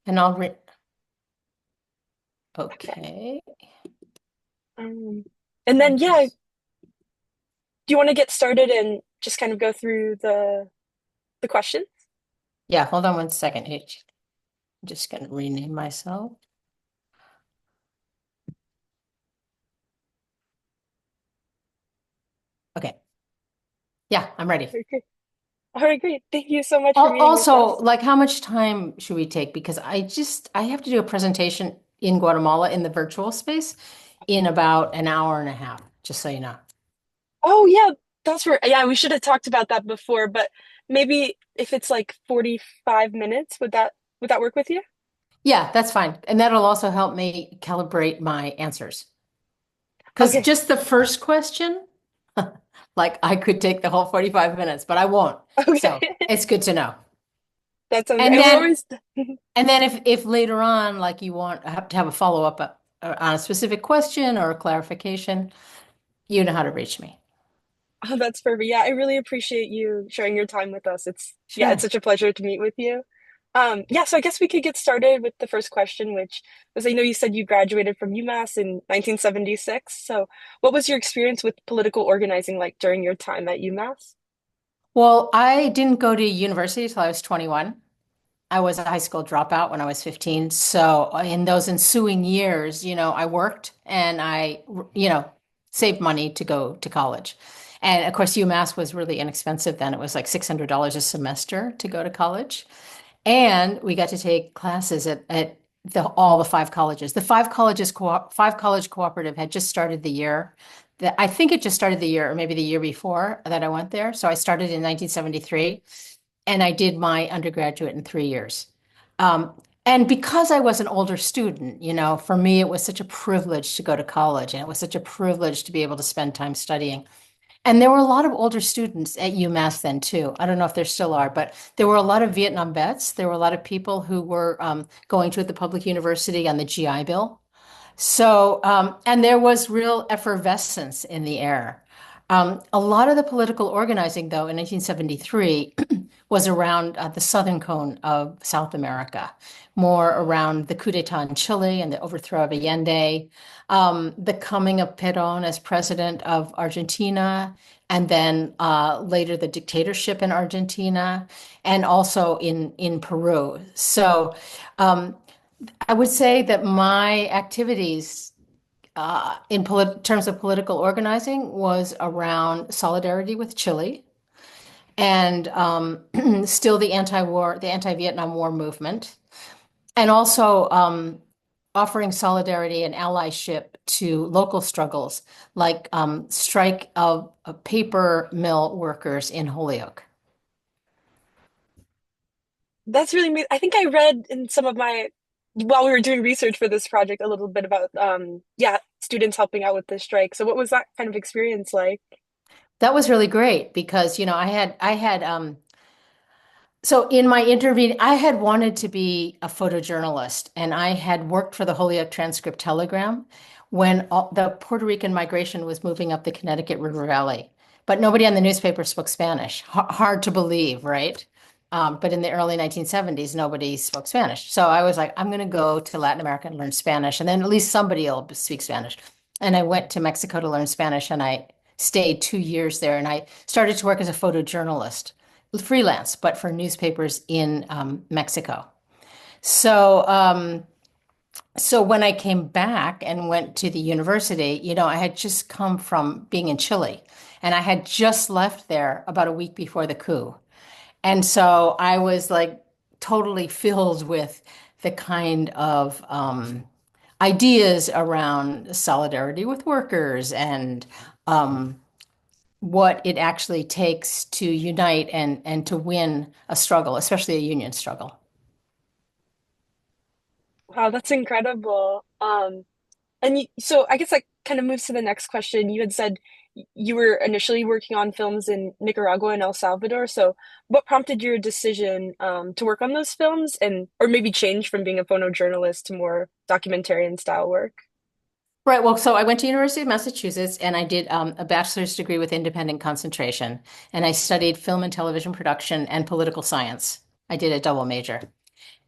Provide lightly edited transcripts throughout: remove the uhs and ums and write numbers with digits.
And I'll re okay. Um, and I'll then, yeah, just do you want to get started and just kind of go through the questions? yeah, hold on one second. I'm just gonna rename myself. Okay. Yeah, I'm ready. Okay. All right, great. Thank you so much for meeting with Also, us. like how much time should we take? Because I have to do a presentation in Guatemala in the virtual space in about an hour and a half, just so you know. Oh, yeah, that's where, yeah, we should have talked about that before, but maybe if it's like 45 minutes, would that work with you? Yeah, that's fine. And that'll also help me calibrate my answers. Because Okay. just the first question, like I could take the whole 45 minutes, but I won't. Okay. So it's good to know. That sounds great. And And we're then always, and then if later on like you want have to have a follow-up on a specific question or a clarification, you know how to reach me. oh, that's perfect. Yeah, I really appreciate you sharing your time with us. It's Sure. such a pleasure to meet with you. Yeah, so I guess we could get started with the first question, which was I know you said you graduated from UMass in 1976. So what was your experience with political organizing like during your time at UMass? Well, I didn't go to university until I was 21. I was a high school dropout when I was 15. So in those ensuing years, I worked and saved money to go to college. And of course, UMass was really inexpensive then. It was like $600 a semester to go to college. And we got to take classes at all the five colleges. The five college cooperative had just started the year. I think it just started the year, or maybe the year before that I went there. So I started in 1973, and I did my undergraduate in 3 years. Um, and because I was an older student, for me it was such a privilege to go to college, and it was such a privilege to be able to spend time studying. And there were a lot of older students at UMass then too. I don't know if there still are, but there were a lot of Vietnam vets. There were a lot of people who were going to the public university on the GI Bill. So, and there was real effervescence in the air. A lot of the political organizing, though, in 1973 was around the southern cone of South America, more around the coup d'etat in Chile and the overthrow of Allende, the coming of Perón as president of Argentina, and then later the dictatorship in Argentina, and also in Peru. So I would say that my activities in terms of political organizing was around solidarity with Chile and still the anti-Vietnam War movement, and also offering solidarity and allyship to local struggles like strike of paper mill workers in Holyoke. That's really I think I read in some of my while we were doing research for this project a little bit about yeah, students helping out with the strike. So what was that kind of experience like? That was really great because, I had so in my interview, I had wanted to be a photojournalist, and I had worked for the Holyoke Transcript Telegram when the Puerto Rican migration was moving up the Connecticut River Valley. But nobody on the newspaper spoke Spanish. Hard to believe, right? But in the early 1970s, nobody spoke Spanish. So I was like, I'm going to go to Latin America and learn Spanish, and then at least somebody will speak Spanish. And I went to Mexico to learn Spanish, and I stayed 2 years there, and I started to work as a photojournalist freelance, but for newspapers in Mexico. So, so when I came back and went to the university, I had just come from being in Chile, and I had just left there about a week before the coup. And so I was like totally filled with the kind of ideas around solidarity with workers and um, what it actually takes to unite and to win a struggle, especially a union struggle. Wow, that's incredible. And so I guess that kind of moves to the next question. You had said you were initially working on films in Nicaragua and El Salvador. So what prompted your decision to work on those films and or maybe change from being a photojournalist to more documentarian style work? Right. Well, so I went to University of Massachusetts and I did a bachelor's degree with independent concentration, and I studied film and television production and political science. I did a double major.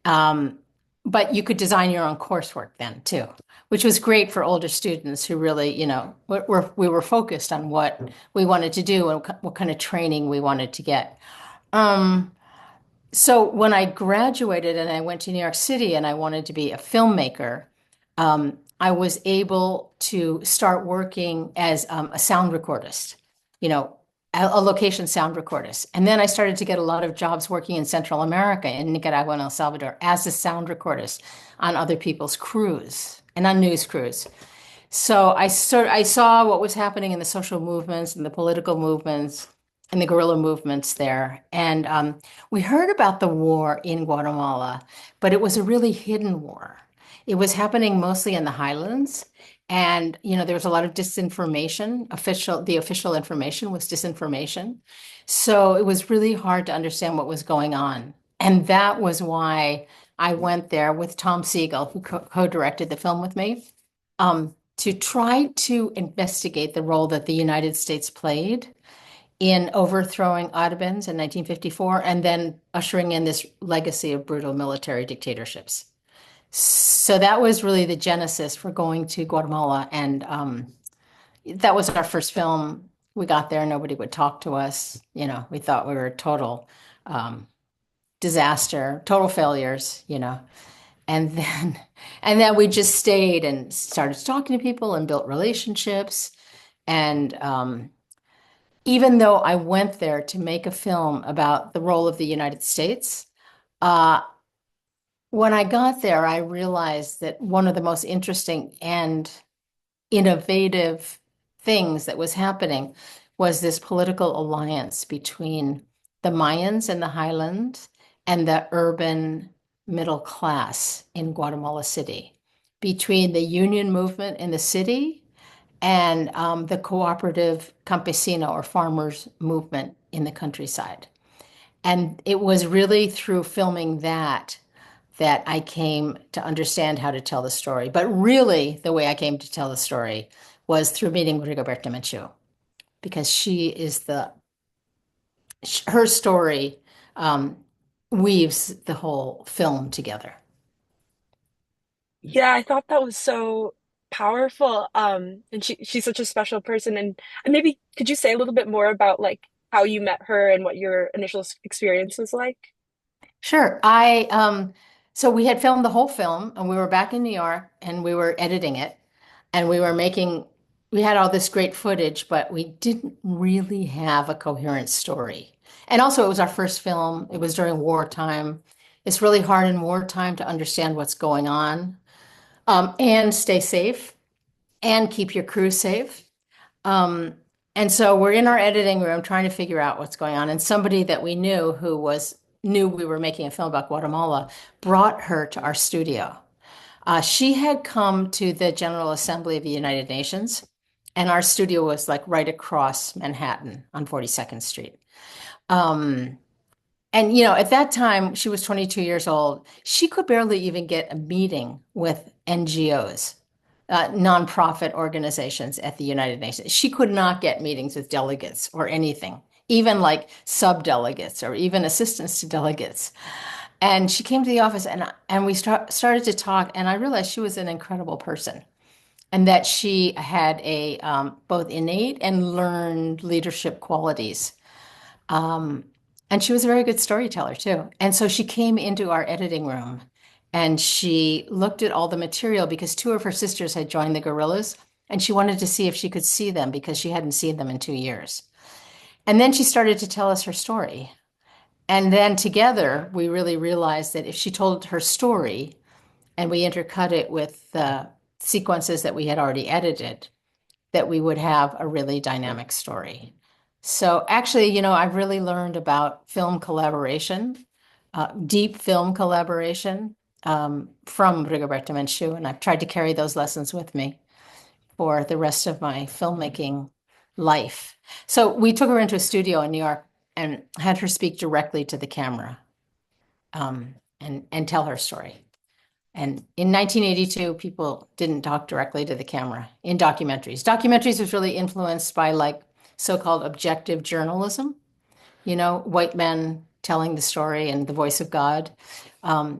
Um, but you could design your own coursework then too, which was great for older students who really, we were focused on what we wanted to do and what kind of training we wanted to get. Um, so when I graduated and I went to New York City and I wanted to be a filmmaker, I was able to start working as a sound recordist, you know, a location sound recordist. And then I started to get a lot of jobs working in Central America, in Nicaragua and El Salvador, as a sound recordist on other people's crews and on news crews. So I saw what was happening in the social movements and the political movements and the guerrilla movements there. And we heard about the war in Guatemala, but it was a really hidden war. It was happening mostly in the highlands. And, there was a lot of disinformation. The official information was disinformation. So it was really hard to understand what was going on. And that was why I went there with Tom Siegel, who co-directed the film with me, to try to investigate the role that the United States played in overthrowing Ottomans in 1954 and then ushering in this legacy of brutal military dictatorships. So that was really the genesis for going to Guatemala. And that was our first film. We got there, nobody would talk to us. We thought we were a total um, disaster, total failures. And then and then we just stayed and started talking to people and built relationships. And even though I went there to make a film about the role of the United States, uh, when I got there, I realized that one of the most interesting and innovative things that was happening was this political alliance between the Mayans in the highlands and the urban middle class in Guatemala City, between the union movement in the city and the cooperative campesino or farmers movement in the countryside. And it was really through filming that I came to understand how to tell the story. But really, the way I came to tell the story was through meeting Rigoberta Menchú, because her story um, weaves the whole film together. Yeah, I thought that was so powerful. And she's such a special person. And maybe could you say a little bit more about like how you met her and what your initial experience was like? Sure. So we had filmed the whole film and we were back in New York and we were editing it and we had all this great footage, but we didn't really have a coherent story. And also it was our first film. It was during wartime. It's really hard in wartime to understand what's going on, and stay safe and keep your crew safe. Um, and so we're in our editing room trying to figure out what's going on. And somebody that we knew knew we were making a film about Guatemala brought her to our studio. She had come to the General Assembly of the United Nations, and our studio was like right across Manhattan on 42nd Street. Um, and at that time, she was 22 years old. She could barely even get a meeting with NGOs, nonprofit organizations at the United Nations. She could not get meetings with delegates or anything, even like sub-delegates or even assistants to delegates. And she came to the office and we started to talk, and I realized she was an incredible person and that she had a both innate and learned leadership qualities. Um, and she was a very good storyteller too. And so she came into our editing room and she looked at all the material because two of her sisters had joined the guerrillas and she wanted to see if she could see them because she hadn't seen them in 2 years. And then she started to tell us her story. And then together we really realized that if she told her story and we intercut it with the sequences that we had already edited, that we would have a really dynamic story. So actually, I've really learned about film collaboration, deep film collaboration, from Rigoberta Menchú, and I've tried to carry those lessons with me for the rest of my filmmaking life. So we took her into a studio in New York and had her speak directly to the camera, and tell her story. And in 1982, people didn't talk directly to the camera in documentaries. Documentaries was really influenced by like so-called objective journalism, white men telling the story and the voice of God.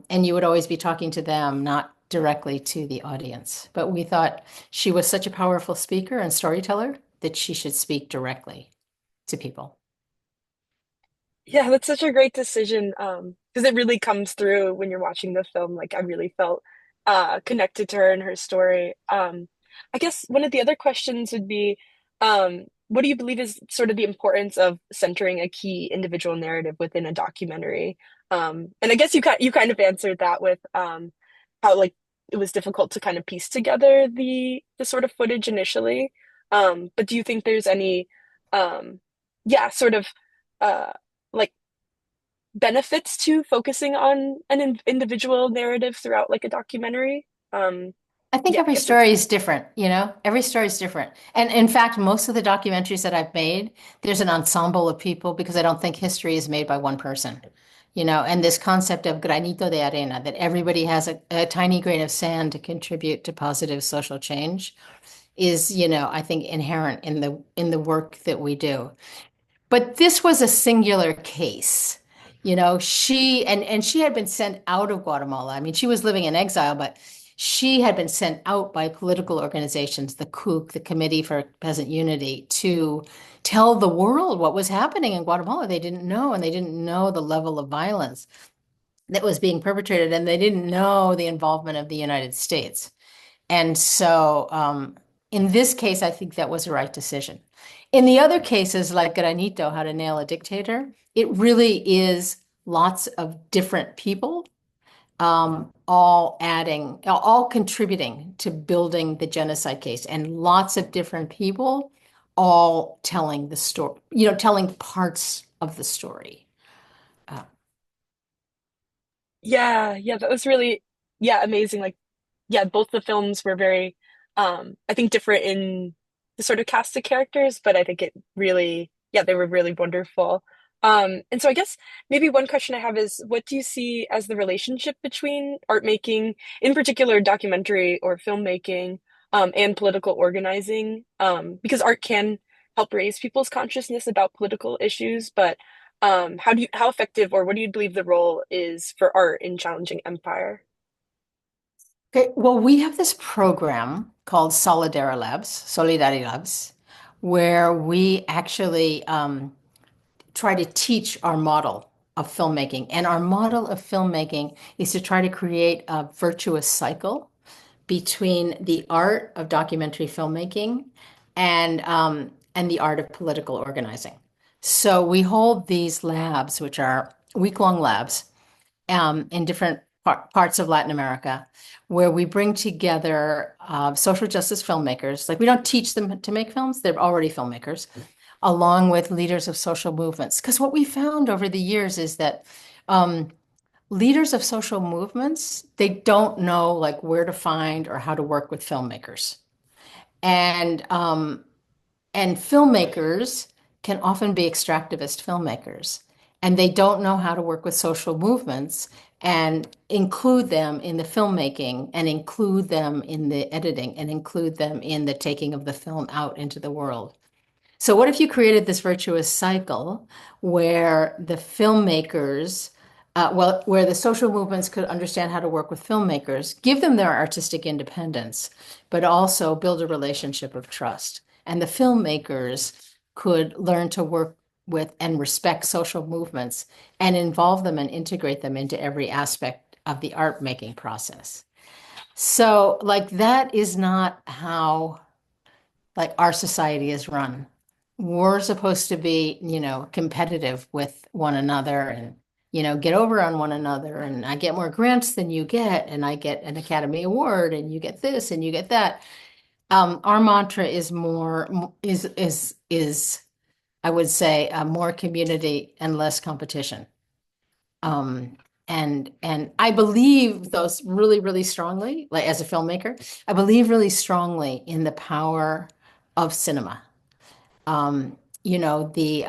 And you would always be talking to them, not directly to the audience. But we thought she was such a powerful speaker and storyteller that she should speak directly to people. Yeah, that's such a great decision. Because it really comes through when you're watching the film. Like I really felt connected to her and her story. I guess one of the other questions would be, what do you believe is sort of the importance of centering a key individual narrative within a documentary? And I guess you kind of answered that with how like it was difficult to kind of piece together the sort of footage initially. But do you think there's any yeah, sort of uh like benefits to focusing on an individual narrative throughout like a documentary. I think Yeah, I every guess that's story is different, you know? Every story is different. And in fact, most of the documentaries that I've made, there's an ensemble of people because I don't think history is made by one person, you know? And this concept of granito de arena, that everybody has a tiny grain of sand to contribute to positive social change is, you know, I think inherent in the work that we do. But this was a singular case. You know, and she had been sent out of Guatemala. I mean, she was living in exile, but she had been sent out by political organizations, the CUC, the Committee for Peasant Unity, to tell the world what was happening in Guatemala. They didn't know, and they didn't know the level of violence that was being perpetrated, and they didn't know the involvement of the United States. And so, in this case, I think that was the right decision. In the other cases, like Granito, How to Nail a Dictator, it really is lots of different people, all contributing to building the genocide case, and lots of different people all telling the story, you know, telling parts of the story. Uh, yeah, that was really yeah, amazing. Like yeah, both the films were very I think different in the sort of cast of characters, but I think it really yeah, they were really wonderful. And so I guess maybe one question I have is what do you see as the relationship between art making, in particular documentary or filmmaking, and political organizing? Because art can help raise people's consciousness about political issues, but how effective or what do you believe the role is for art in challenging empire? Okay, well, we have this program called Solidarity Labs, where we actually try to teach our model of filmmaking. And our model of filmmaking is to try to create a virtuous cycle between the art of documentary filmmaking and the art of political organizing. So we hold these labs, which are week-long labs, in different parts of Latin America, where we bring together social justice filmmakers. Like we don't teach them to make films; they're already filmmakers, along with leaders of social movements. Because what we found over the years is that um, leaders of social movements, they don't know like where to find or how to work with filmmakers. And and filmmakers can often be extractivist filmmakers, and they don't know how to work with social movements and include them in the filmmaking and include them in the editing and include them in the taking of the film out into the world. So what if you created this virtuous cycle where the filmmakers, where the social movements could understand how to work with filmmakers, give them their artistic independence, but also build a relationship of trust. And the filmmakers could learn to work with and respect social movements and involve them and integrate them into every aspect of the art making process. So, like, that is not how like our society is run. We're supposed to be, you know, competitive with one another and, you know, get over on one another. And I get more grants than you get, and I get an Academy Award, and you get this and you get that. Our mantra is more is I would say more community and less competition. Um, and I believe those really, really strongly, like as a filmmaker, I believe really strongly in the power of cinema. You know, the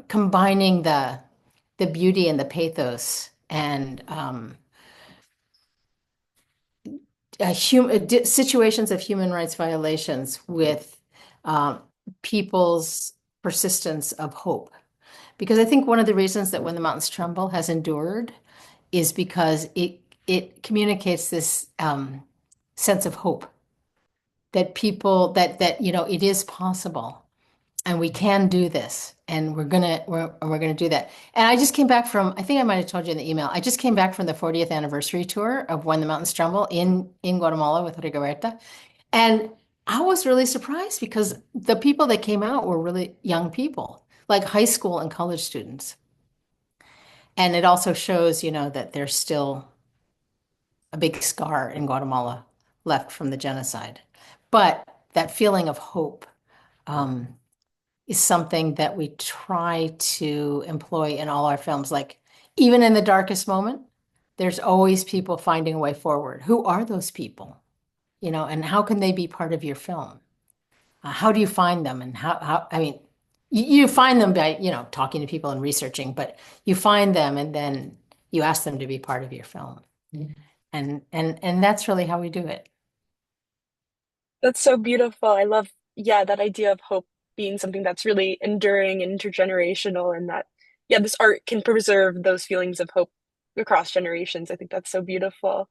combining the beauty and the pathos and situations of human rights violations with um, people's persistence of hope. because I think one of the reasons that When the Mountains Tremble has endured is because it communicates this sense of hope that people that it is possible and we can do this and we're gonna do that. And I just came back from, I think I might have told you in the email, I just came back from the 40th anniversary tour of When the Mountains Tremble in Guatemala with Rigoberta. And I was really surprised because the people that came out were really young people, like high school and college students. And it also shows, that there's still a big scar in Guatemala left from the genocide. But that feeling of hope um, is something that we try to employ in all our films. Like, even in the darkest moment, there's always people finding a way forward. Who are those people? And how can they be part of your film? How do you find them? And I mean, you find them by, talking to people and researching, but you find them and then you ask them to be part of your film. And that's really how we do it. That's so beautiful. I love, yeah, that idea of hope being something that's really enduring and intergenerational, and that, yeah, this art can preserve those feelings of hope across generations. I think that's so beautiful.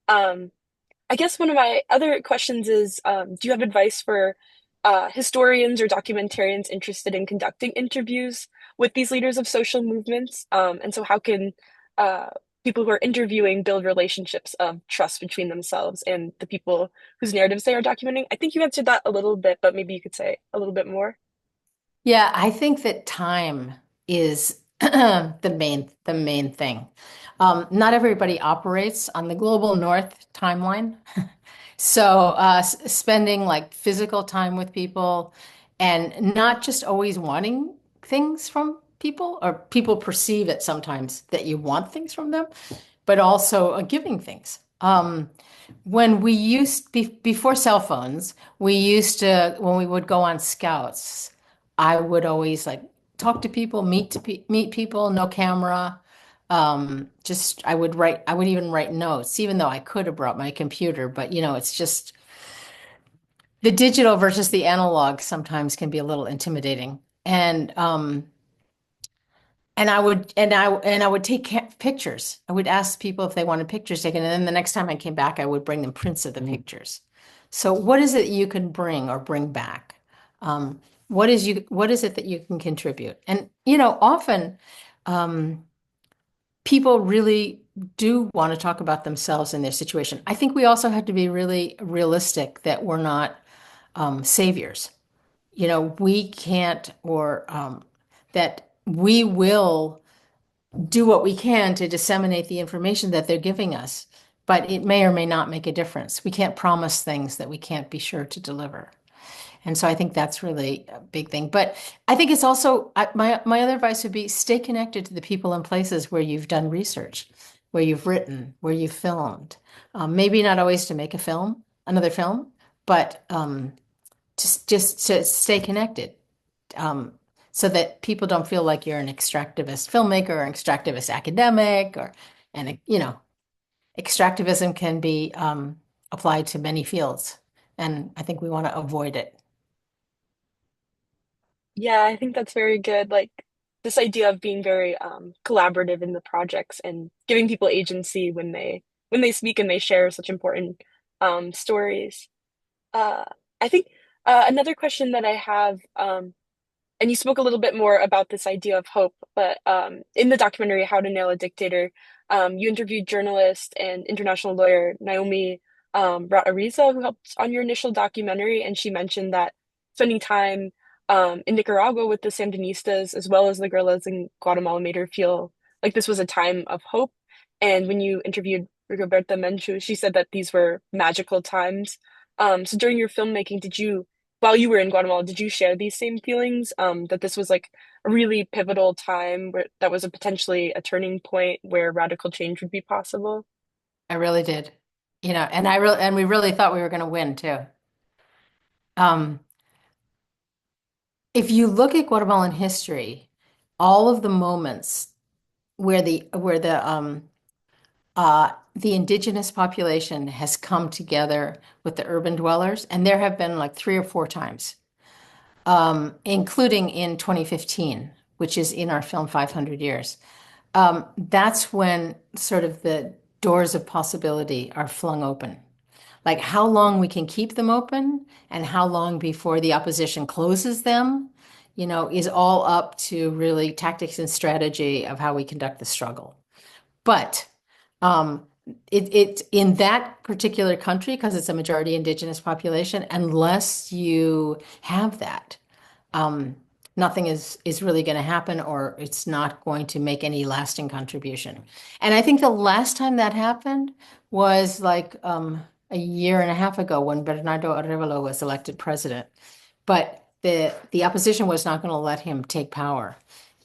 Um, I guess one of my other questions is, do you have advice for historians or documentarians interested in conducting interviews with these leaders of social movements? And so, how can uh, people who are interviewing build relationships of trust between themselves and the people whose narratives they are documenting? I think you answered that a little bit, but maybe you could say a little bit more. Yeah, I think that time is the main thing. Not everybody operates on the global north timeline. So spending like physical time with people and not just always wanting things from people, or people perceive it sometimes that you want things from them, but also giving things. When we before cell phones, we used to, when we would go on scouts, I would always like talk to people, meet people, no camera. Just I would even write notes, even though I could have brought my computer, but it's just the digital versus the analog sometimes can be a little intimidating. And I would take pictures. I would ask people if they wanted pictures taken, and then the next time I came back, I would bring them prints of the pictures. So, what is it you can bring or bring back? What is it that you can contribute? And often um, people really do want to talk about themselves and their situation. I think we also have to be really realistic that we're not saviors. We can't, or that we will do what we can to disseminate the information that they're giving us, but it may or may not make a difference. We can't promise things that we can't be sure to deliver. And so I think that's really a big thing. But I think it's also, my other advice would be stay connected to the people and places where you've done research, where you've written, where you've filmed. Maybe not always to make another film, but just to stay connected, um, so that people don't feel like you're an extractivist filmmaker or an extractivist academic, and extractivism can be applied to many fields, and I think we want to avoid it. Yeah, I think that's very good. Like this idea of being very collaborative in the projects and giving people agency when they speak and they share such important stories. Uh, I think another question that I have, and you spoke a little bit more about this idea of hope, but in the documentary How to Nail a Dictator, you interviewed journalist and international lawyer Naomi Ariza, who helped on your initial documentary, and she mentioned that spending time in Nicaragua with the Sandinistas as well as the guerrillas in Guatemala made her feel like this was a time of hope. And when you interviewed Rigoberta Menchú, she said that these were magical times. So during your filmmaking, while you were in Guatemala, did you share these same feelings? That this was like a really pivotal time where that was a potentially a turning point where radical change would be possible? I really did, and we really thought we were going to win too. Um, if you look at Guatemalan history, all of the moments where the indigenous population has come together with the urban dwellers, and there have been like three or four times, including in 2015 which is in our film 500 Years, that's when sort of the doors of possibility are flung open. Like how long we can keep them open and how long before the opposition closes them, is all up to really tactics and strategy of how we conduct the struggle. But um, it in that particular country, because it's a majority indigenous population, unless you have that, um, nothing is really going to happen, or it's not going to make any lasting contribution. And I think the last time that happened was like a year and a half ago when Bernardo Arevalo was elected president. But the opposition was not going to let him take power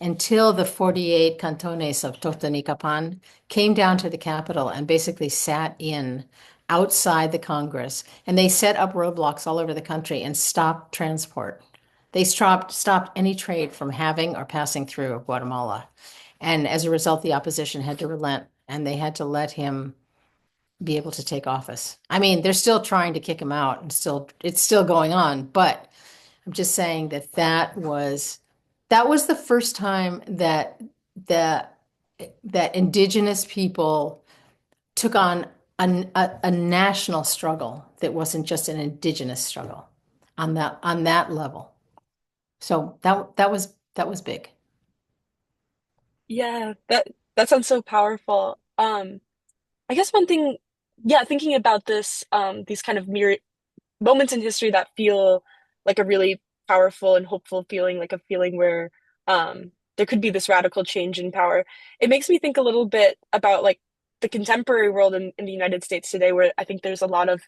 until the 48 cantones of Totonicapan came down to the capital and basically sat in outside the Congress. And they set up roadblocks all over the country and stopped transport. They stopped any trade from having or passing through Guatemala. And as a result, the opposition had to relent and they had to let him be able to take office. I mean, they're still trying to kick him out and it's still going on, but I'm just saying that was the first time that that indigenous people took on a national struggle that wasn't just an indigenous struggle on that level. So that was big. Yeah, that sounds so powerful. I guess one thing, yeah, thinking about this, these kind of mirror moments in history that feel like a really powerful and hopeful feeling, like a feeling where there could be this radical change in power. It makes me think a little bit about like the contemporary world in the United States today, where I think there's a lot of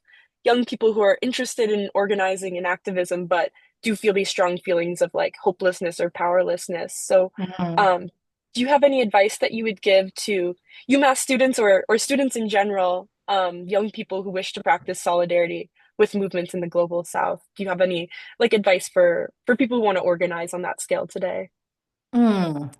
young people who are interested in organizing and activism, but do feel these strong feelings of like hopelessness or powerlessness. So, Mhm. um, do you have any advice that you would give to UMass students or students in general, young people who wish to practice solidarity with movements in the global South? Do you have any like advice for people who want to organize on that scale today?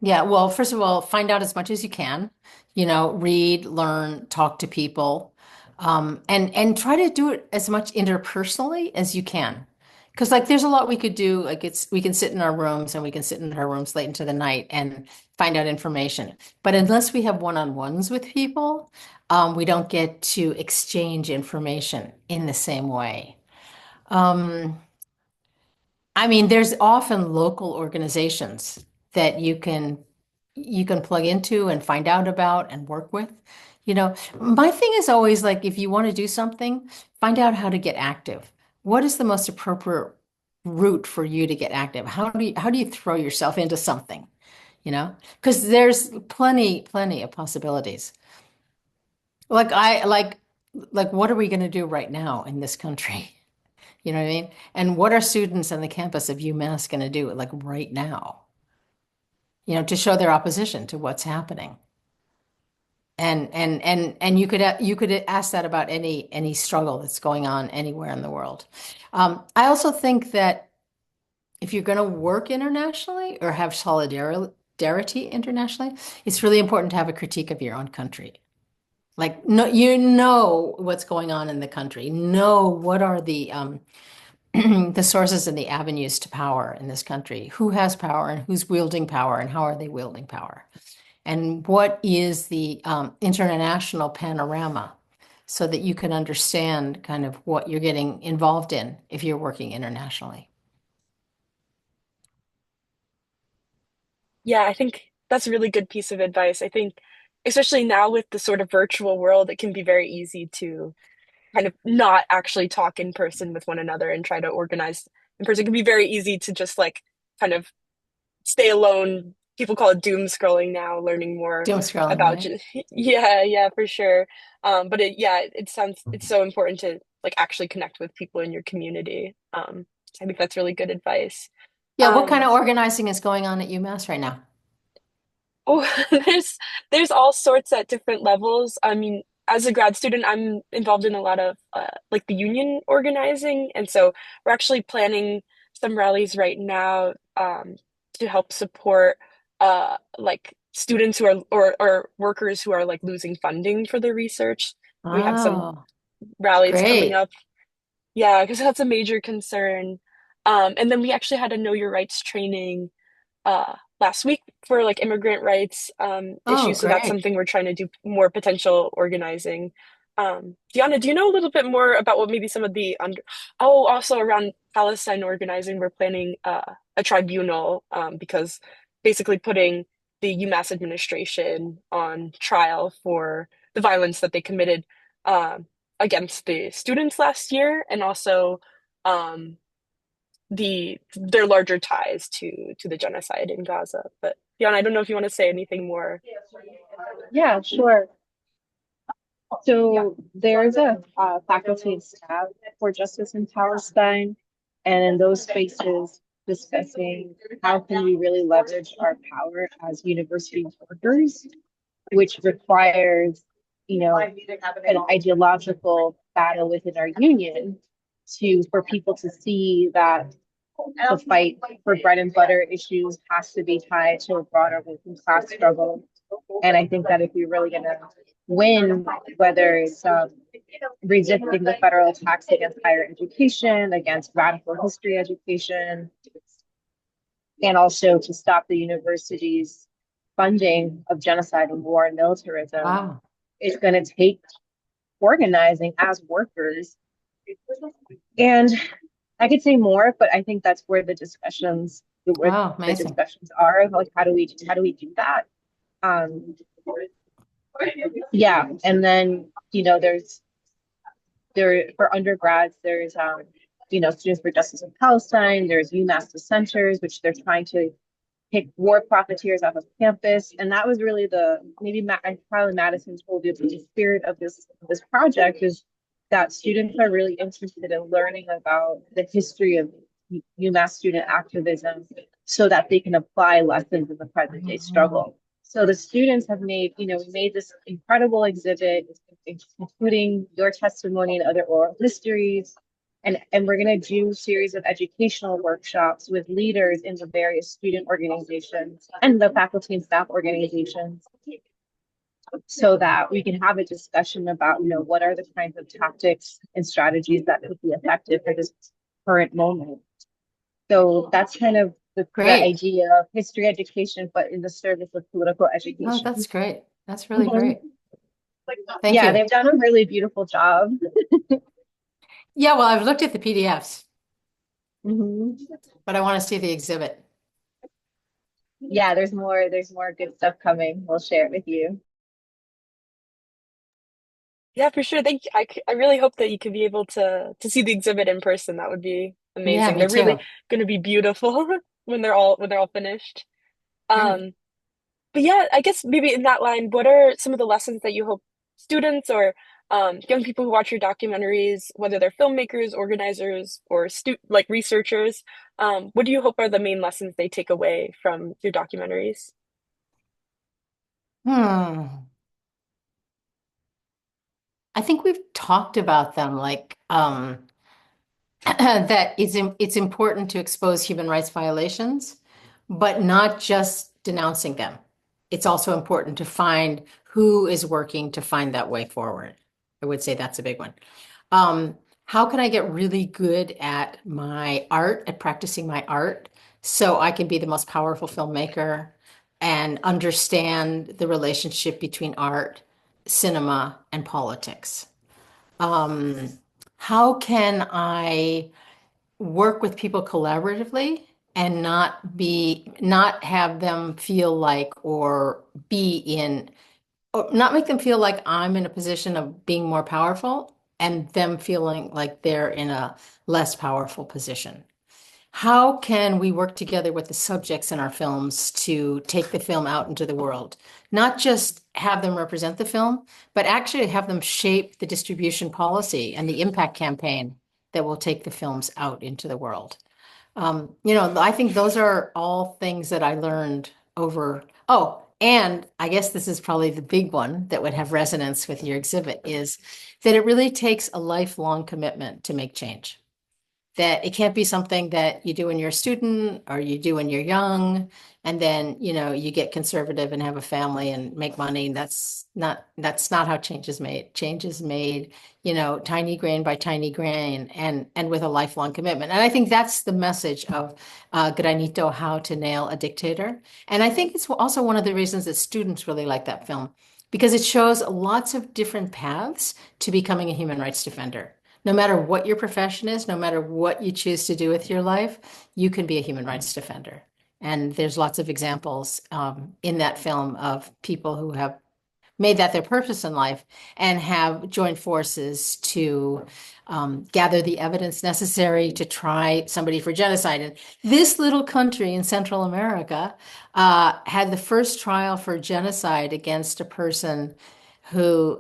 Yeah, well, first of all, find out as much as you can. Read, learn, talk to people, and try to do it as much interpersonally as you can. Because like, there's a lot we could do. Like, we can sit in our rooms and we can sit in our rooms late into the night and find out information. But unless we have one-on-ones with people, we don't get to exchange information in the same way. Um, I mean, there's often local organizations that you can plug into and find out about and work with. My thing is always like, if you want to do something, find out how to get active. What is the most appropriate route for you to get active? How do you throw yourself into something? Because there's plenty of possibilities. Like I like what are we going to do right now in this country? You know what I mean? And what are students on the campus of UMass going to do like right now, to show their opposition to what's happening? And you could ask that about any struggle that's going on anywhere in the world. I also think that if you're going to work internationally or have solidarity internationally, it's really important to have a critique of your own country. Like, no, what's going on in the country. Know what are the sources and the avenues to power in this country. Who has power and who's wielding power and how are they wielding power? And what is the international panorama so that you can understand kind of what you're getting involved in if you're working internationally. Yeah, I think that's a really good piece of advice. I think, especially now with the sort of virtual world, it can be very easy to kind of not actually talk in person with one another and try to organize in person. It can be very easy to just like kind of stay alone. People call it doom scrolling now, learning more Doom scrolling, about right? yeah, yeah, for sure. But it sounds it's so important to like actually connect with people in your community. I think that's really good advice. Yeah, what kind Um, of organizing is going on at UMass right now? Oh, there's all sorts at different levels. I mean, as a grad student, I'm involved in a lot of like the union organizing, and so we're actually planning some rallies right now to help support like students who are or workers who are like losing funding for their research. We have some Oh, rallies coming great. up. Yeah, because that's a major concern. And then we actually had a Know Your Rights training last week for like immigrant rights Oh, issues. So that's great. something we're trying to do more potential organizing. Diana, do you know a little bit more about what maybe some of the oh, also around Palestine organizing, we're planning a tribunal because basically putting the UMass administration on trial for the violence that they committed against the students last year, and also um, their larger ties to the genocide in Gaza. But Diana, I don't know if you want to say anything more. Yeah, sure. So there's a faculty and staff for justice in Palestine, and in those spaces discussing how can we really leverage our power as university workers, which requires, an ideological battle within our union for people to see that the fight for bread and butter issues has to be tied to a broader working class struggle. And I think that if you're really going to win, whether it's resisting the federal tax against higher education, against radical history education, and also to stop the university's funding of genocide and war and militarism, Wow. it's going to take organizing as workers. And I could say more, but I think that's where Oh, the amazing. discussions are. Like, how do we do that? Um, yeah, and then there for undergrads, there's Students for Justice in Palestine. There's UMass dissenters, which they're trying to kick war profiteers off of campus, and that was really probably Madison told you, but the spirit of this project is that students are really interested in learning about the history of UMass student activism so that they can apply lessons in the present day Mhm. struggle. So the students have we made this incredible exhibit, including your testimony and other oral histories. And we're going to do a series of educational workshops with leaders in the various student organizations and the faculty and staff organizations so that we can have a discussion about, what are the kinds of tactics and strategies that could be effective for this current moment. So that's kind of the Great. idea of history education, but in the service of political Oh, education. that's great. That's really Mhm. great. Thank Yeah, you. they've done a really beautiful job. Yeah, well, I've looked at the PDFs, Mhm. but I want to see the exhibit. Yeah, there's more good stuff coming. We'll share it with you. Yeah, for sure. Thank you. I really hope that you could be able to see the exhibit in person. That would be Yeah, amazing. me They're really too. going to be beautiful when they're all finished. Great. Um, but yeah, I guess maybe in that line, what are some of the lessons that you hope students or young people who watch your documentaries, whether they're filmmakers, organizers, or like researchers, what do you hope are the main lessons they take away from your documentaries? Hmm. I think we've talked about them like that it's important to expose human rights violations, but not just denouncing them. It's also important to find who is working to find that way forward. I would say that's a big one. Um, how can I get really good at my art, at practicing my art, so I can be the most powerful filmmaker and understand the relationship between art, cinema, and politics? Um, how can I work with people collaboratively and not have them feel like or be in or not make them feel like I'm in a position of being more powerful and them feeling like they're in a less powerful position. How can we work together with the subjects in our films to take the film out into the world? Not just have them represent the film, but actually have them shape the distribution policy and the impact campaign that will take the films out into the world. I think those are all things that I learned over. Oh, and I guess this is probably the big one that would have resonance with your exhibit is that it really takes a lifelong commitment to make change. that it can't be something that you do when you're a student or you do when you're young, and then, you get conservative and have a family and make money. That's not how change is made. Change is made, tiny grain by tiny grain and with a lifelong commitment. And I think that's the message of Granito, How to Nail a Dictator. And I think it's also one of the reasons that students really like that film, because it shows lots of different paths to becoming a human rights defender. No matter what your profession is, no matter what you choose to do with your life, you can be a human rights defender. And there's lots of examples in that film of people who have made that their purpose in life and have joined forces to gather the evidence necessary to try somebody for genocide. And this little country in Central America had the first trial for genocide against a person who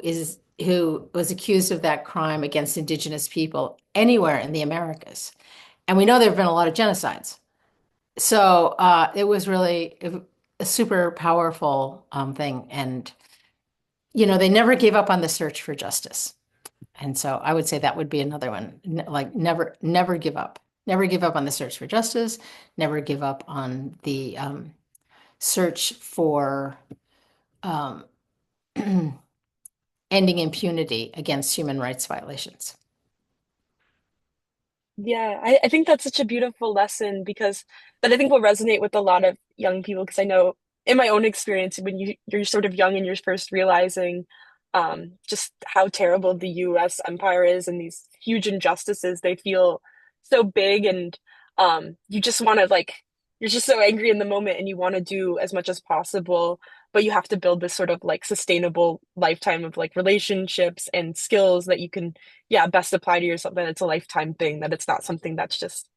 was accused of that crime against indigenous people anywhere in the Americas. And we know there have been a lot of genocides. So it was really a super powerful thing. And, they never gave up on the search for justice. And so I would say that would be another one. Like never give up. Never give up on the search for justice. Never give up on the search for um, ending impunity against human rights violations. Yeah, I think that's such a beautiful lesson because that I think will resonate with a lot of young people because I know in my own experience when you're sort of young and you're first realizing just how terrible the US empire is and these huge injustices, they feel so big and you just want to like you're just so angry in the moment and you want to do as much as possible, but you have to build this sort of like sustainable lifetime of like relationships and skills that you can yeah, best apply to yourself that it's a lifetime thing, that it's not something that's just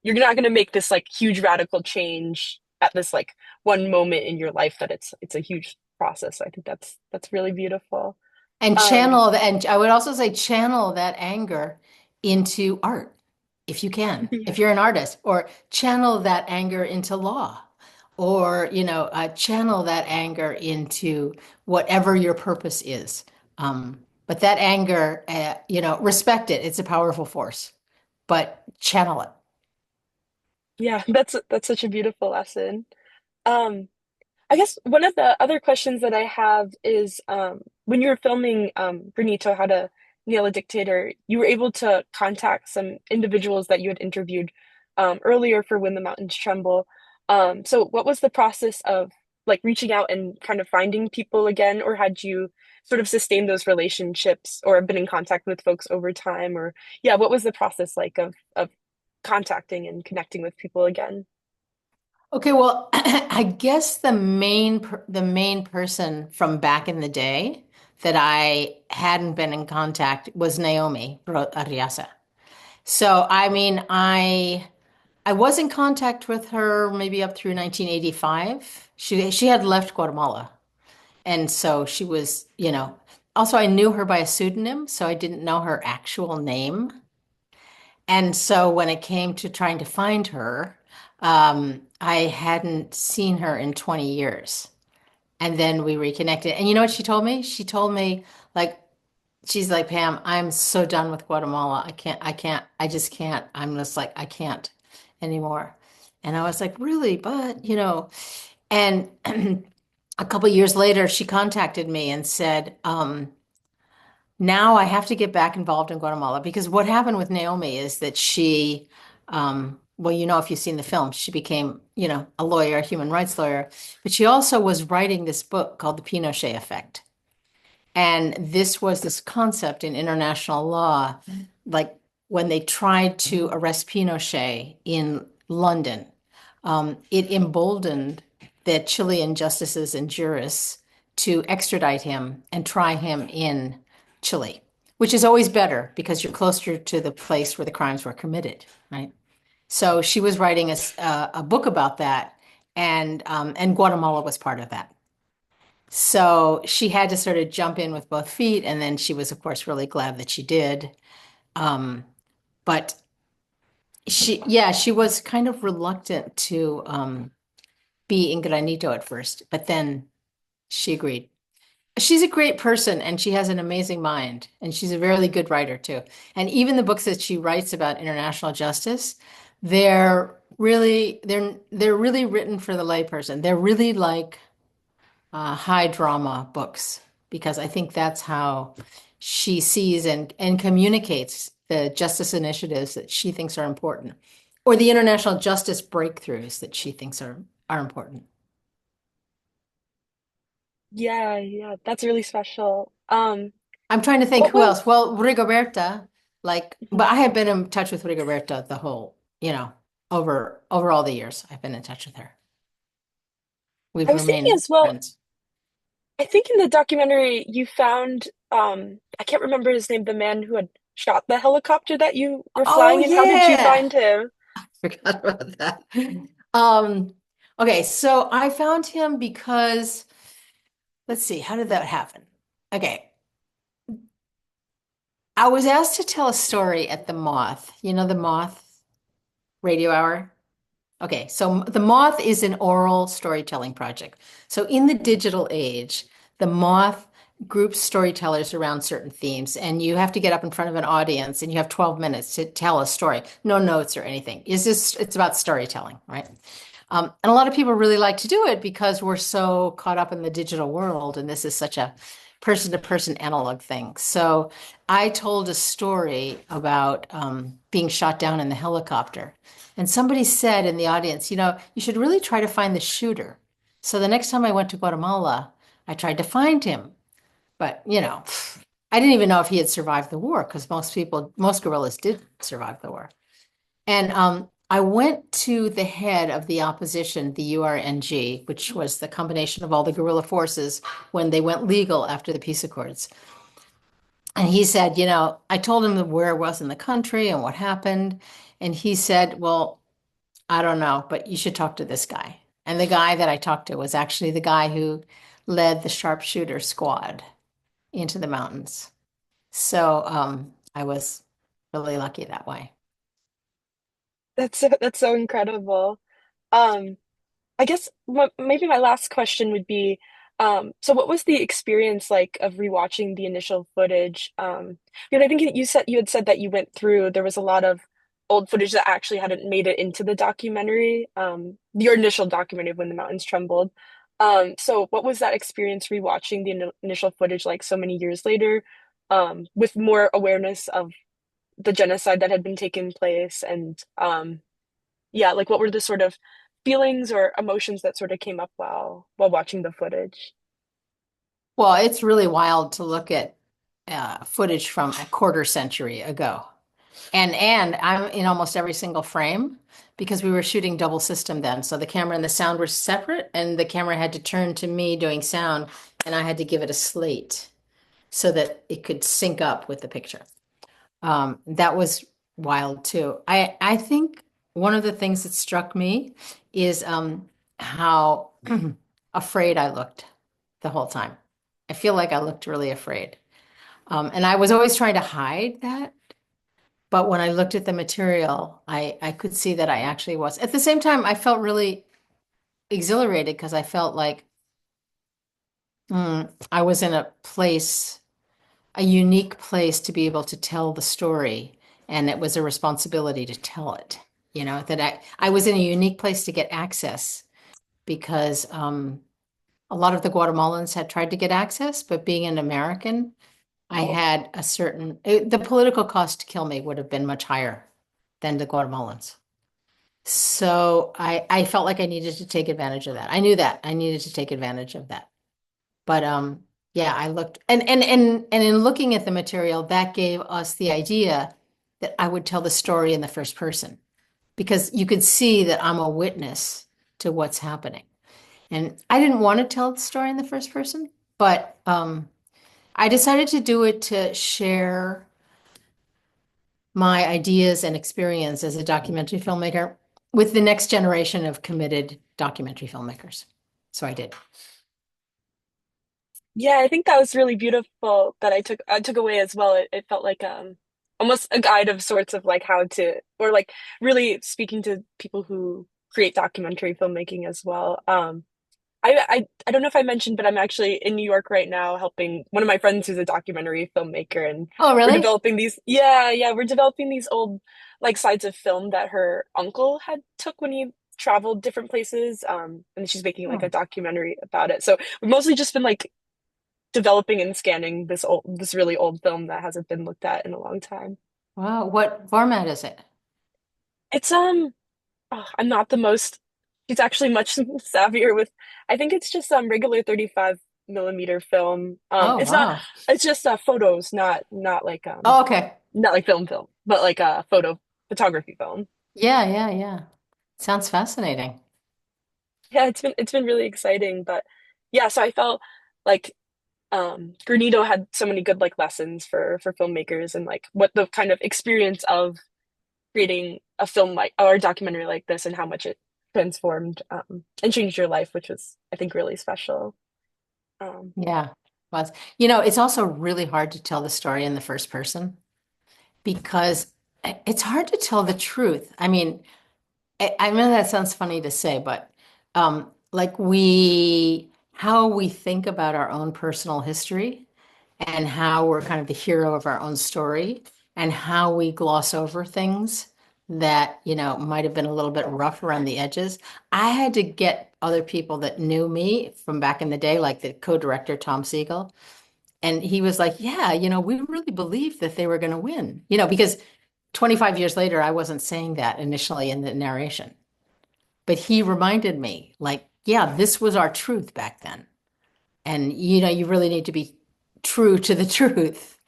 you're not going to make this like huge radical change at this like one moment in your life that it's a huge process. I think that's really beautiful. Um And I would also say channel that anger into art if you can, yeah, if you're an artist, or channel that anger into law, or, channel that anger into whatever your purpose is. But that anger, respect it. It's a powerful force, but channel it. yeah, that's such a beautiful lesson. Um I guess one of the other questions that I have is when you were filming Benito, How to Nail a Dictator, you were able to contact some individuals that you had interviewed earlier for When the Mountains Tremble. So what was the process of like reaching out and kind of finding people again, or had you sort of sustained those relationships or been in contact with folks over time? Or yeah, what was the process like of contacting and connecting with people again? Okay, well, I guess the main person from back in the day that I hadn't been in contact was Naomi Arriaza. So, I mean, I was in contact with her maybe up through 1985. She had left Guatemala, and so she was, also I knew her by a pseudonym, so I didn't know her actual name. And so when it came to trying to find her, I hadn't seen her in 20 years. And then we reconnected. And you know what she told me? She told me, like, she's like, Pam, I'm so done with Guatemala. I just can't. I'm just like, I can't anymore. And I was like, really? But, and a couple years later, she contacted me and said, now I have to get back involved in Guatemala because what happened with Naomi is that she, well, if you've seen the film, she became, a lawyer, a human rights lawyer, but she also was writing this book called The Pinochet Effect. And this was this concept in international law, like when they tried to arrest Pinochet in London, it emboldened the Chilean justices and jurists to extradite him and try him in Chile, which is always better because you're closer to the place where the crimes were committed, right? So she was writing a book about that, and Guatemala was part of that. So she had to sort of jump in with both feet, and then she was, of course, really glad that she did. Um, but she was kind of reluctant to be in Granito at first, but then she agreed. she's a great person and she has an amazing mind and she's a really good writer too. And even the books that she writes about international justice, they're really written for the layperson. They're really like high drama books because I think that's how she sees and communicates the justice initiatives that she thinks are important or the international justice breakthroughs that she thinks are important. Yeah, yeah, that's really special. I'm trying to think What who was else. Well, Rigoberta, like, Mhm. but I have been in touch with Rigoberta the whole, over all the years. I've been in touch with her. I We've was thinking remained as well, friends. I think in the documentary you found I can't remember his name, the man who had shot the helicopter that you were Oh flying in. How did you yeah, find him? forgot about that. Um, okay, so I found him because let's see, how did that happen? Okay, I was asked to tell a story at the Moth. You know the Moth radio hour? Okay, so the Moth is an oral storytelling project. So in the digital age, the Moth groups storytellers around certain themes, and you have to get up in front of an audience and you have 12 minutes to tell a story. No notes or anything. It's about storytelling, right? And a lot of people really like to do it because we're so caught up in the digital world, and this is such a person-to-person analog thing. So I told a story about being shot down in the helicopter. And somebody said in the audience, you should really try to find the shooter. So the next time I went to Guatemala, I tried to find him. But, I didn't even know if he had survived the war because most guerrillas did survive the war. And I went to the head of the opposition, the URNG, which was the combination of all the guerrilla forces when they went legal after the peace accords. And he said, I told him where I was in the country and what happened. And he said, well, I don't know, but you should talk to this guy. And the guy that I talked to was actually the guy who led the sharpshooter squad into the mountains. So I was really lucky that way. That's so incredible. Um, I guess maybe my last question would be, so what was the experience like of rewatching the initial footage? Because I think you had said that you went through, there was a lot of old footage that actually hadn't made it into the documentary, your initial documentary of When the Mountains Trembled. So what was that experience rewatching the initial footage like so many years later, with more awareness of the genocide that had been taking place and yeah, like what were the sort of feelings or emotions that sort of came up while watching the footage? Well, it's really wild to look at footage from a quarter century ago. And I'm in almost every single frame because we were shooting double system then. So the camera and the sound were separate, and the camera had to turn to me doing sound, and I had to give it a slate so that it could sync up with the picture. That was wild too. I think one of the things that struck me is how afraid I looked the whole time. I feel like I looked really afraid. And I was always trying to hide that. But when I looked at the material, I could see that I actually was. At the same time, I felt really exhilarated because I felt like I was in a place, a unique place to be able to tell the story. And it was a responsibility to tell it, that I was in a unique place to get access because a lot of the Guatemalans had tried to get access, but being an American, I had the political cost to kill me would have been much higher than the Guatemalans. So I felt like I needed to take advantage of that. I knew that I needed to take advantage of that. But yeah, I looked and in looking at the material, that gave us the idea that I would tell the story in the first person because you could see that I'm a witness to what's happening. And I didn't want to tell the story in the first person, but I decided to do it to share my ideas and experience as a documentary filmmaker with the next generation of committed documentary filmmakers. So I did. Yeah, I think that was really beautiful that I took away as well. It felt like almost a guide of sorts of like how to or like really speaking to people who create documentary filmmaking as well. I don't know if I mentioned, but I'm actually in New York right now helping one of my friends who's a documentary filmmaker, and Oh, we're really? developing these, yeah, we're developing these old like sides of film that her uncle had took when he traveled different places. And she's making like a Oh, documentary about it. So we've mostly just been like developing and scanning this really old film that hasn't been looked at in a long time. wow. What format is it? It's oh, I'm not the most. She's actually much savvier with. I think it's just regular 35 millimeter film. Oh, It's not. wow. It's just photos, Oh, okay. not like film, but like photography film. Yeah, yeah, yeah. Sounds fascinating. Yeah, it's been really exciting, but yeah. So I felt like Granito had so many good like lessons for filmmakers and like what the kind of experience of creating a film like or a documentary like this and how much it transformed and changed your life, which was I think really special. Um, Yeah. Was. It's also really hard to tell the story in the first person because it's hard to tell the truth. I mean, I know that sounds funny to say, but like how we think about our own personal history and how we're kind of the hero of our own story and how we gloss over things that, might have been a little bit rough around the edges. I had to get other people that knew me from back in the day, like the co-director Tom Siegel, and he was like, yeah, we really believed that they were going to win, because 25 years later, I wasn't saying that initially in the narration. But he reminded me, like, yeah, this was our truth back then. And, you really need to be true to the truth.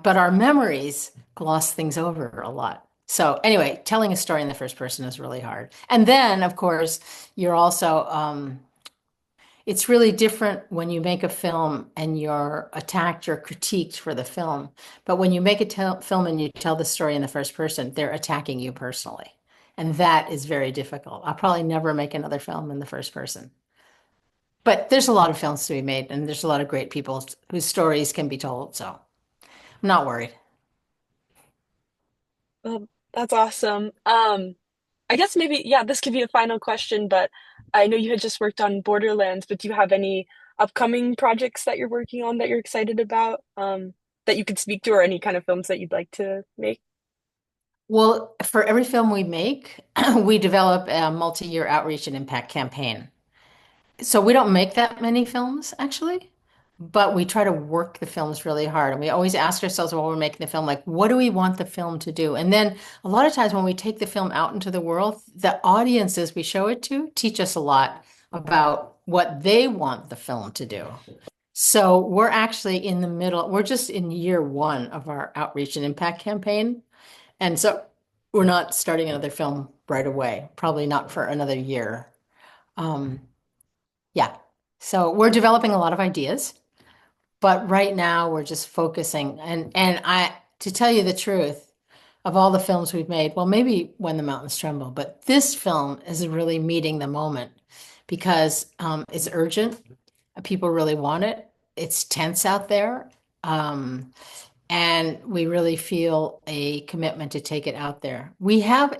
But our memories gloss things over a lot. So, anyway, telling a story in the first person is really hard. And then, of course, you're also, it's really different when you make a film and you're attacked or critiqued for the film. But when you make a film and you tell the story in the first person, they're attacking you personally. And that is very difficult. I'll probably never make another film in the first person. But there's a lot of films to be made, and there's a lot of great people whose stories can be told. So I'm not worried. well, that's awesome. I guess maybe yeah, this could be a final question, but I know you had just worked on Borderlands, but do you have any upcoming projects that you're working on that you're excited about that you could speak to, or any kind of films that you'd like to make? Well, for every film we make, we develop a multi-year outreach and impact campaign. So we don't make that many films actually, but we try to work the films really hard. And we always ask ourselves while we're making the film, like, what do we want the film to do? And then a lot of times when we take the film out into the world, the audiences we show it to teach us a lot about what they want the film to do. So we're actually in the middle, we're just in year one of our outreach and impact campaign. And so we're not starting another film right away, probably not for another year. Um, yeah. So we're developing a lot of ideas, but right now we're just focusing and to tell you the truth, of all the films we've made, well, maybe When the Mountains Tremble, but this film is really meeting the moment because it's urgent. People really want it. It's tense out there. Um, and we really feel a commitment to take it out there. We have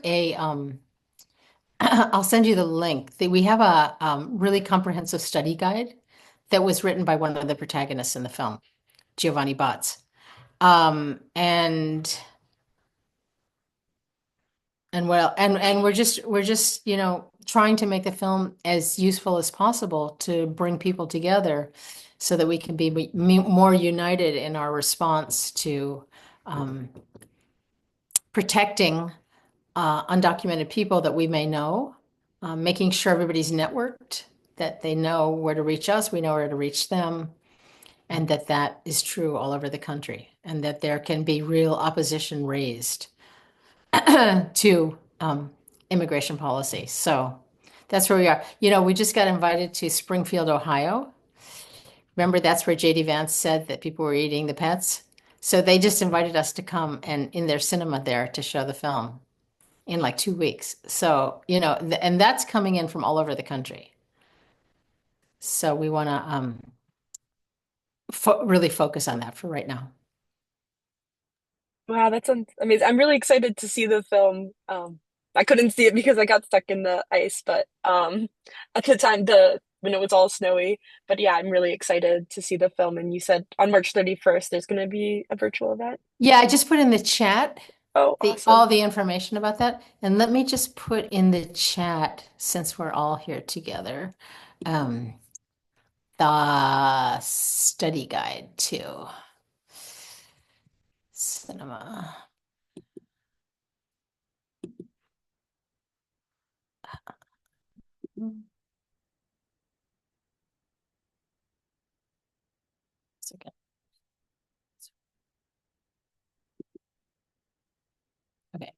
I'll send you the link. We have a really comprehensive study guide that was written by one of the protagonists in the film, Giovanni Botz. And we're just trying to make the film as useful as possible to bring people together so that we can be more united in our response to um, protecting undocumented people that we may know, making sure everybody's networked, that they know where to reach us, we know where to reach them, and that that is true all over the country, and that there can be real opposition raised to immigration policy. So that's where we are. We just got invited to Springfield, Ohio. Remember, that's where JD Vance said that people were eating the pets. So they just invited us to come and in their cinema there to show the film in like 2 weeks. So, and that's coming in from all over the country. So we want to really focus on that for right now. Wow, that sounds amazing. I'm really excited to see the film. I couldn't see it because I got stuck in the ice, but at the time when it was all snowy. But yeah, I'm really excited to see the film. And you said on March 31st, there's going to be a virtual event. Yeah, I just put in the chat Oh, all awesome. the information about that. And let me just put in the chat, since we're all here together, um, the study guide to cinema. Second. Okay.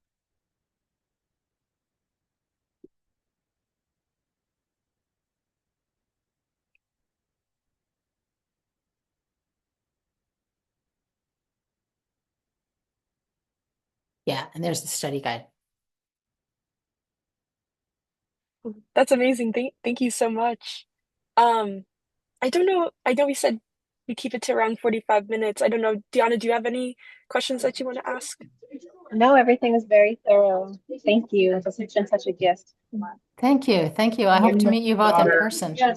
Yeah, and there's the study guide. That's amazing. Thank you so much. Um, I don't know. I know we said we keep it to around 45 minutes. I don't know. Deanna, do you have any questions that you want to ask? No, everything is very thorough. Thank you. This has been such a gift. Thank you. Thank you. I hope to meet you both in person. Yeah,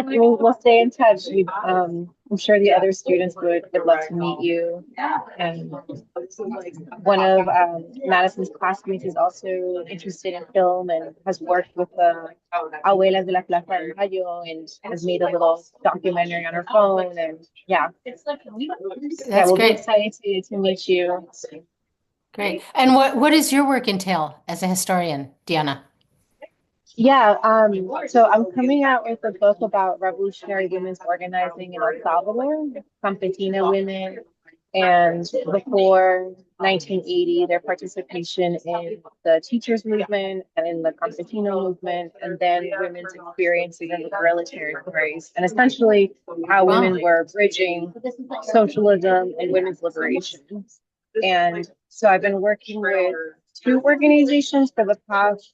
we'll stay in touch. I'm sure the other students would love to meet you. And one of Madison's classmates is also interested in film and has worked with the Abuelas de la Plaza de Mayo and has made a little documentary on her phone. And yeah, That's we'll be great. excited to meet you. Great. And what does your work entail as a historian, Diana? Yeah, so I'm coming out with a book about revolutionary women's organizing in El Salvador, Campesina women, and before 1980, their participation in the teachers movement and in the Campesino movement, and then women's experiences in the guerrilla territories, and essentially how women were bridging socialism and women's liberation. And so I've been working with two organizations for the past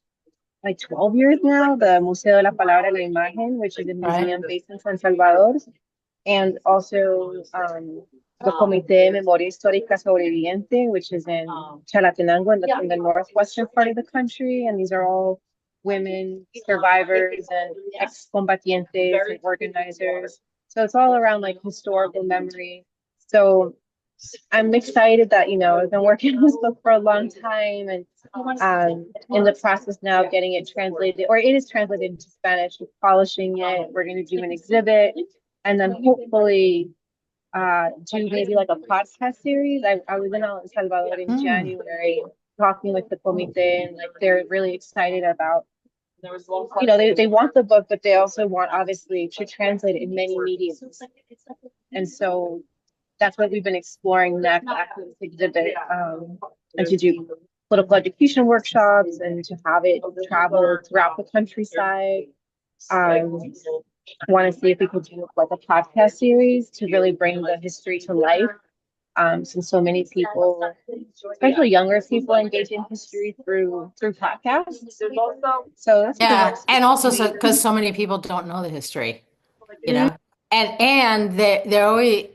like 12 years now, the Museo de la Palabra y la Imagen, which is a museum based in San Salvador, and also the Comité de Memoria Histórica Sobreviviente, which is in Chalatenango in the northwestern part of the country. And these are all women survivors and ex-combatientes and organizers. So it's all around like historical memory. So I'm excited that, I've been working on this book for a long time and in the process now of getting it translated, or it is translated into Spanish, we're polishing it. We're going to do an exhibit and then hopefully do maybe like a podcast series. I was in El Salvador in January talking with the comité and like they're really excited about, they want the book, but they also want obviously to translate it in many mediums. And so that's what we've been exploring next after this exhibit, and to do political education workshops and to have it travel throughout the countryside. Want to see if we could do like a podcast series to really bring the history to life. Since so many people, especially younger people, engage in history through podcasts. So that's and also so because so many people don't know the history, and they're always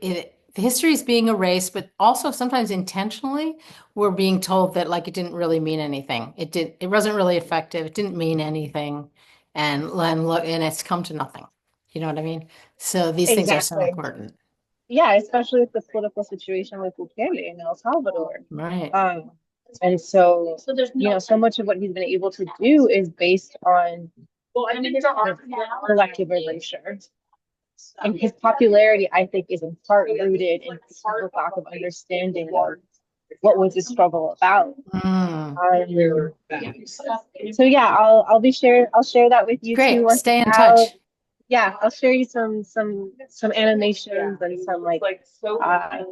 the history is being erased, but also sometimes intentionally we're being told that like it didn't really mean anything. It wasn't really effective. It didn't mean anything, and look, and it's come to nothing. You know what I mean? So these things are so important. Yeah, especially with the political situation with Bukele in El Salvador. Right. And so, so much of what he's been able to do is based on collective erasure. And his popularity, I think, is in part rooted in his lack of understanding of what was the struggle about. So yeah, I'll share that with you. Great. Too. Stay in touch. Yeah, I'll share you some animations and some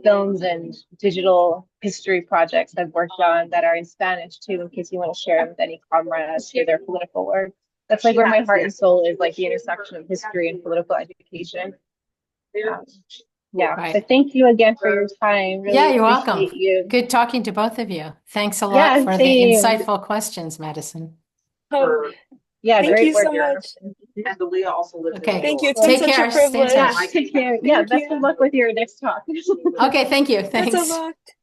films and digital history projects I've worked on that are in Spanish too, in case you want to share them with any comrades for their political work. That's like where my heart and soul is, like the intersection of history and political education. Right. But thank you again for your time. Really you're welcome. You. Good talking to both of you. Thanks a lot for the insightful questions, Madison. Yeah, thank you so much. And Leah also lives. Okay. Thank you. It's Take been care. such a privilege. Take care. Yeah, best of luck with your next talk. Okay, thank you. Thanks. Best of luck.